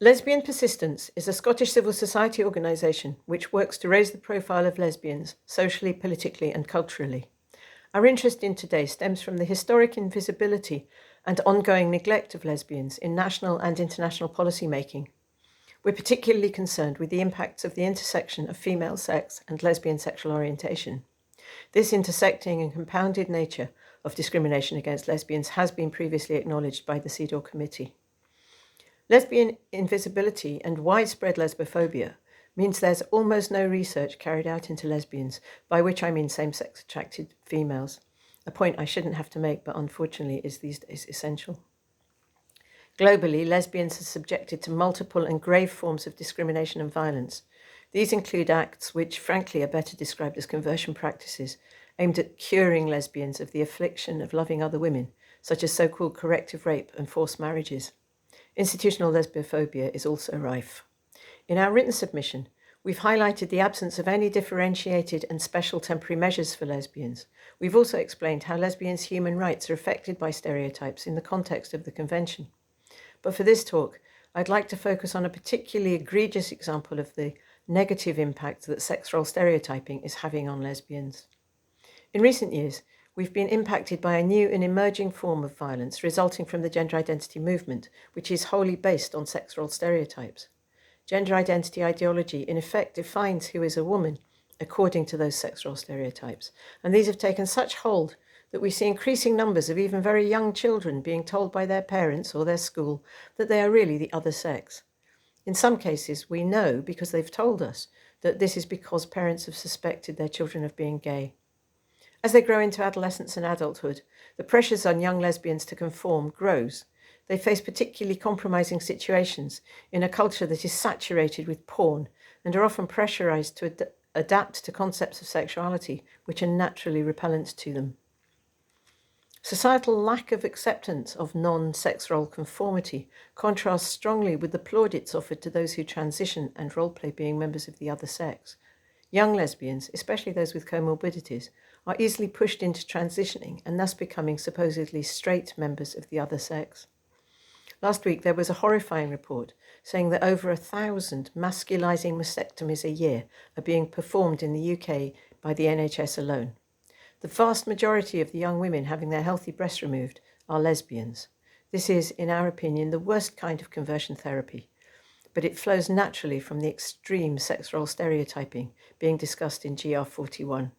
Lesbian Persistence is a Scottish civil society organisation which works to raise the profile of lesbians socially, politically and culturally. Our interest in today stems from the historic invisibility and ongoing neglect of lesbians in national and international policy making. We're particularly concerned with the impacts of the intersection of female sex and lesbian sexual orientation. This intersecting and compounded nature of discrimination against lesbians has been previously acknowledged by the CEDAW committee. Lesbian invisibility and widespread lesbophobia means there's almost no research carried out into lesbians, by which I mean same-sex attracted females, a point I shouldn't have to make, but unfortunately is these days essential. Globally, lesbians are subjected to multiple and grave forms of discrimination and violence. These include acts which, frankly, are better described as conversion practices, aimed at curing lesbians of the affliction of loving other women, such as so-called corrective rape and forced marriages. Institutional lesbophobia is also rife. In our written submission, we've highlighted the absence of any differentiated and special temporary measures for lesbians. We've also explained how lesbians' human rights are affected by stereotypes in the context of the Convention. But for this talk, I'd like to focus on a particularly egregious example of the negative impact that sex role stereotyping is having on lesbians. In recent years, we've been impacted by a new and emerging form of violence resulting from the gender identity movement, which is wholly based on sex role stereotypes. Gender identity ideology, in effect, defines who is a woman according to those sex role stereotypes, and these have taken such hold that we see increasing numbers of even very young children being told by their parents or their school that they are really the other sex. In some cases, we know, because they've told us, that this is because parents have suspected their children of being gay. As they grow into adolescence and adulthood, the pressures on young lesbians to conform grows. They face particularly compromising situations in a culture that is saturated with porn and are often pressurized to adapt to concepts of sexuality which are naturally repellent to them. Societal lack of acceptance of non-sex role conformity contrasts strongly with the plaudits offered to those who transition and roleplay being members of the other sex. Young lesbians, especially those with comorbidities, are easily pushed into transitioning and thus becoming supposedly straight members of the other sex. Last week, there was a horrifying report saying that over 1,000 masculizing mastectomies a year are being performed in the UK by the NHS alone. The vast majority of the young women having their healthy breasts removed are lesbians. This is, in our opinion, the worst kind of conversion therapy, but it flows naturally from the extreme sex role stereotyping being discussed in GR 41.